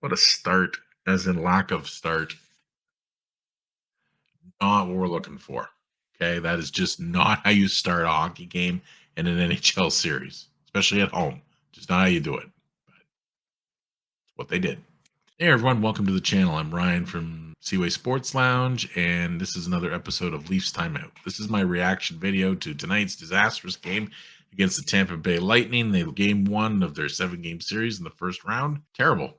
What a start, as in lack of start. Not what we're looking for. Okay. That is just not how you start a hockey game in an NHL series, especially at home. Just not how you do it. But it's what they did. Hey everyone, welcome to the channel. I'm Ryan from Seaway Sports Lounge, and this is another episode of Leafs Timeout. This is my reaction video to tonight's disastrous game against the Tampa Bay Lightning. They game one of their 7-game series in the first round. Terrible.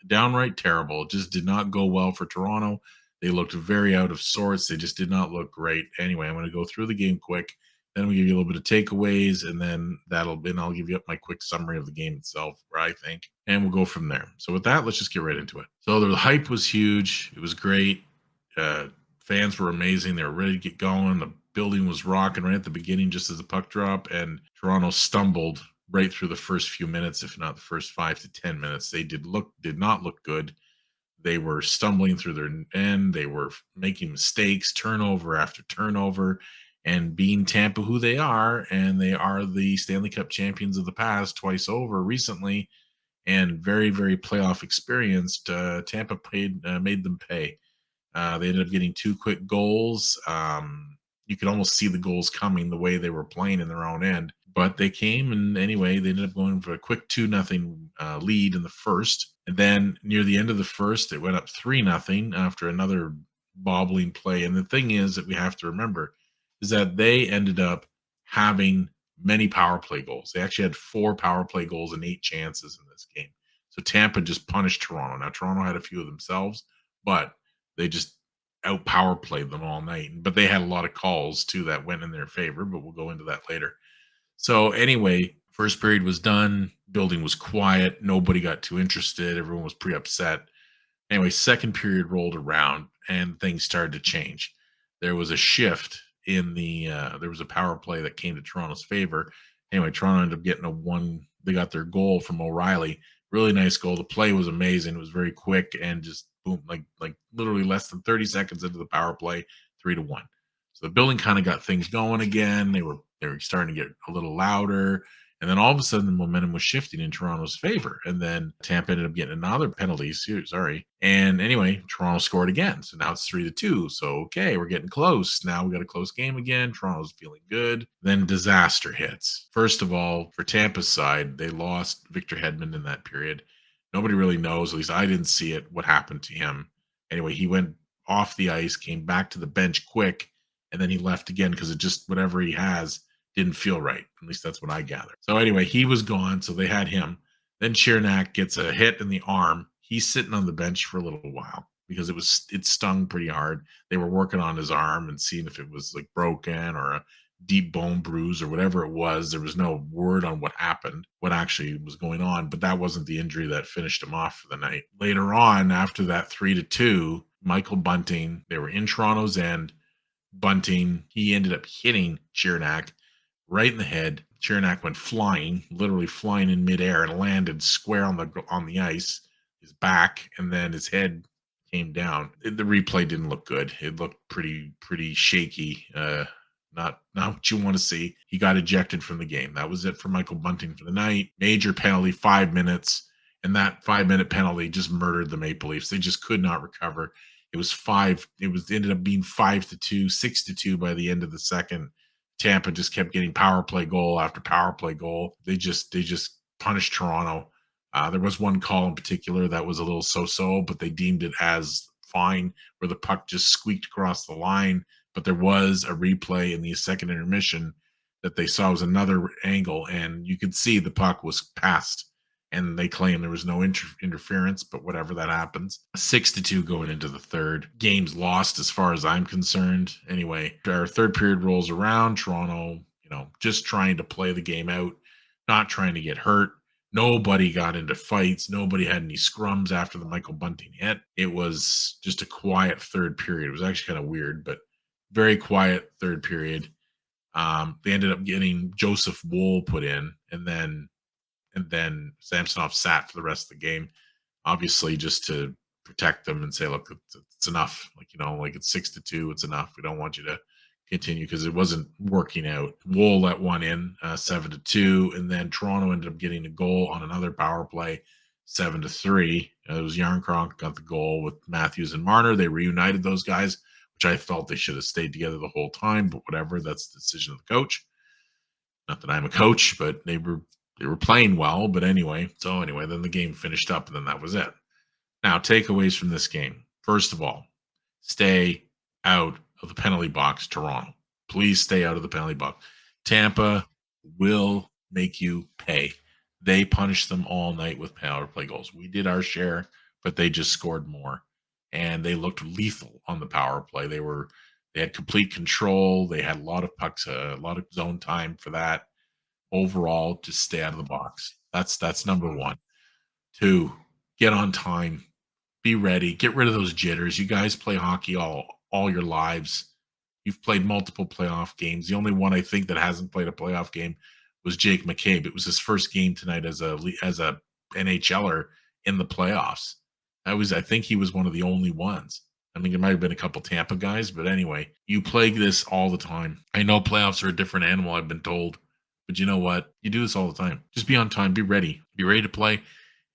Downright terrible. It just did not go well for Toronto. They looked very out of sorts. They just did not look great. Anyway, I'm going to go through the game quick. Then we'll give you a little bit of takeaways, and then I'll give you up my quick summary of the game itself, where I think, and we'll go from there. So with that, let's just get right into it. So the hype was huge. It was great. Fans were amazing. They were ready to get going. The building was rocking right at the beginning, just as the puck dropped, and Toronto stumbled right through the first few minutes, if not the first 5 to 10 minutes. They did not look good. They were stumbling through their end. They were making mistakes, turnover after turnover, and being Tampa who they are, and they are the Stanley Cup champions of the past twice over recently, and very, very playoff experienced. Tampa made them pay. They ended up getting two quick goals. You could almost see the goals coming the way they were playing in their own end, but they came, and anyway, they ended up going for a quick 2-0 lead in the first. And then near the end of the first, it went up 3-0 after another bobbling play. And the thing is that we have to remember is that they ended up having many power play goals. They actually had 4 power play goals and 8 chances in this game. So Tampa just punished Toronto. Now Toronto had a few of themselves, but they just out power played them all night. But they had a lot of calls too that went in their favor, but we'll go into that later. So anyway, first period was done. Building was quiet. Nobody got too interested. Everyone was pretty upset. Anyway, second period rolled around and things started to change. There was a shift in the there was a power play that came to Toronto's favor. Anyway, Toronto ended up getting a one. They got their goal from O'Reilly. Really nice goal. The play was amazing. It was very quick and just boom, like literally less than 30 seconds into the power play, 3-1. So the building kind of got things going again. They were starting to get a little louder. And then all of a sudden, the momentum was shifting in Toronto's favor. And then Tampa ended up getting another penalty. Sorry. And anyway, Toronto scored again. So now it's 3-2. So, okay, we're getting close. Now we got a close game again. Toronto's feeling good. Then disaster hits. First of all, for Tampa's side, they lost Victor Hedman in that period. Nobody really knows, at least I didn't see it, what happened to him. Anyway, he went off the ice, came back to the bench quick, and then he left again because it just, whatever he has, didn't feel right. At least that's what I gathered. So anyway, he was gone, so they had him. Then Chernak gets a hit in the arm. He's sitting on the bench for a little while because it stung pretty hard. They were working on his arm and seeing if it was like broken or a deep bone bruise or whatever it was. There was no word on what happened, what actually was going on, but that wasn't the injury that finished him off for the night. Later on, after that 3-2, Michael Bunting, they were in Toronto's end. Bunting, he ended up hitting Chernak right in the head. Chernak went flying, literally flying in midair, and landed square on the ice, his back, and then his head came down. The replay didn't look good. It looked pretty shaky. Not what you want to see. He got ejected from the game. That was it for Michael Bunting for the night. Major penalty, 5 minutes, and that 5-minute penalty just murdered the Maple Leafs. They just could not recover. Ended up being 5-2, 6-2 by the end of the second. Tampa just kept getting power play goal after power play goal. They just punished Toronto. There was one call in particular that was a little so-so, but they deemed it as fine, where the puck just squeaked across the line. But there was a replay in the second intermission that they saw was another angle, and you could see the puck was passed. And they claim there was no interference, but whatever, that happens. 6-2 going into the third. Game's lost as far as I'm concerned. Anyway, our third period rolls around. Toronto, just trying to play the game out, not trying to get hurt. Nobody got into fights. Nobody had any scrums after the Michael Bunting hit. It was just a quiet third period. It was actually kind of weird, but very quiet third period. They ended up getting Joseph Wool put in, and then Samsonov sat for the rest of the game, obviously just to protect them and say, look, it's enough. Like it's 6-2. It's enough. We don't want you to continue because it wasn't working out. Wool let one in, 7-2. And then Toronto ended up getting a goal on another power play 7-3. It was Yarncroc got the goal with Matthews and Marner. They reunited those guys, which I felt they should have stayed together the whole time, but whatever. That's the decision of the coach. Not that I'm a coach, but they were playing well. But anyway, so anyway, then the game finished up, and then that was it. Now, takeaways from this game. First of all, stay out of the penalty box, Toronto. Please stay out of the penalty box. Tampa will make you pay. They punished them all night with power play goals. We did our share, but they just scored more. And they looked lethal on the power play. They had complete control. They had a lot of pucks, a lot of zone time for that. Overall, just stay out of the box. That's number one. Two, get on time, be ready. Get rid of those jitters. You guys play hockey all your lives. You've played multiple playoff games. The only one I think that hasn't played a playoff game was Jake McCabe. It was his first game tonight as a NHLer in the playoffs. I think he was one of the only ones. I mean, there might have been a couple Tampa guys, but anyway, you play this all the time. I know playoffs are a different animal, I've been told, but you know what? You do this all the time. Just be on time, be ready to play,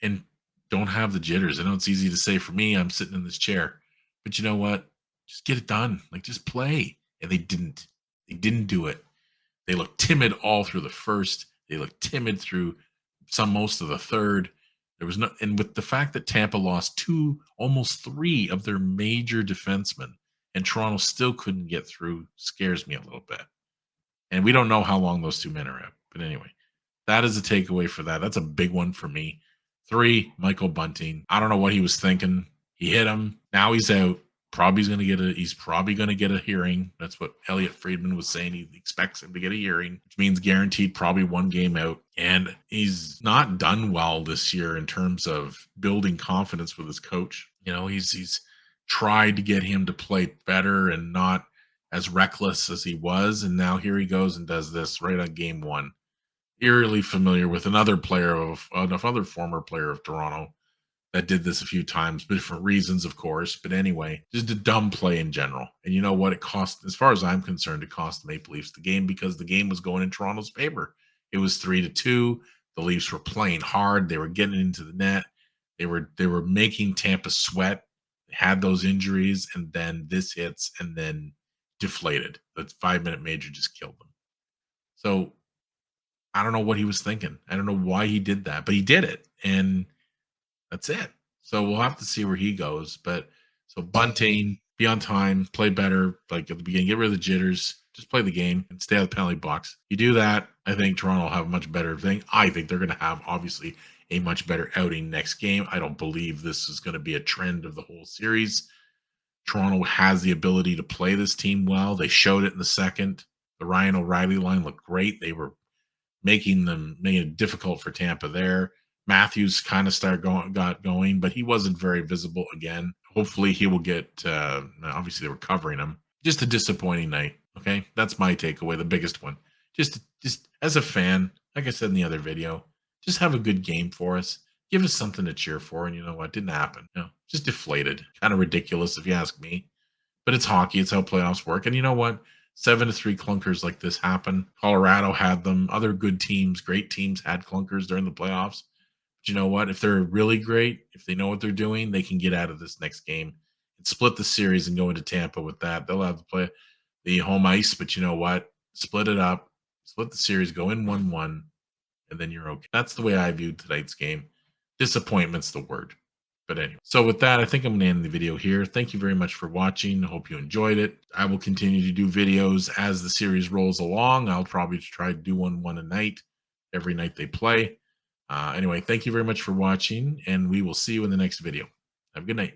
and don't have the jitters. I know it's easy to say for me, I'm sitting in this chair, but you know what? Just get it done. Like, just play. And they didn't. They didn't do it. They looked timid all through the first. They looked timid through most of the third. There was no, and with the fact that Tampa lost two, almost three of their major defensemen, and Toronto still couldn't get through, scares me a little bit. And we don't know how long those two men are out. But anyway, that is a takeaway for that. That's a big one for me. Three, Michael Bunting. I don't know what he was thinking. He hit him. Now he's out. He's probably gonna get a hearing. That's what Elliot Friedman was saying. He expects him to get a hearing, which means guaranteed probably one game out. And he's not done well this year in terms of building confidence with his coach. You know, he's tried to get him to play better and not as reckless as he was. And now here he goes and does this right on game one. Eerily familiar with another former player of Toronto that did this a few times, but different reasons, of course. But anyway, just a dumb play in general. And you know what? It cost, as far as I'm concerned, it cost the Maple Leafs the game because the game was going in Toronto's favor. It was 3-2. The Leafs were playing hard. They were getting into the net. They were making Tampa sweat. They had those injuries, and then this hits, and then deflated. The 5-minute major just killed them. So I don't know what he was thinking. I don't know why he did that, but he did it. And that's it. So we'll have to see where he goes. But so Bunting, be on time, play better, like at the beginning, get rid of the jitters, just play the game and stay out of the penalty box. You do that, I think Toronto will have a much better thing. I think they're going to have obviously a much better outing next game. I don't believe this is going to be a trend of the whole series. Toronto has the ability to play this team well. They showed it in the second. The Ryan O'Reilly line looked great. They were making it difficult for Tampa there. Matthews kind of got going, but he wasn't very visible again. Hopefully he will get obviously they were covering him. Just a disappointing night. Okay. That's my takeaway, the biggest one. Just as a fan, like I said in the other video, just have a good game for us. Give us something to cheer for. And you know what? Didn't happen. You know, just deflated. Kind of ridiculous if you ask me. But it's hockey. It's how playoffs work. And you know what? 7-3 clunkers like this happen. Colorado had them. Other good teams, great teams had clunkers during the playoffs. But you know what? If they're really great, if they know what they're doing, they can get out of this next game and split the series and go into Tampa with that. They'll have to play the home ice, but you know what? Split it up, split the series, go in 1-1, and then you're okay. That's the way I viewed tonight's game. Disappointment's the word. But anyway, so with that, I think I'm going to end the video here. Thank you very much for watching. I hope you enjoyed it. I will continue to do videos as the series rolls along. I'll probably try to do one a night, every night they play. Anyway, thank you very much for watching, and we will see you in the next video. Have a good night.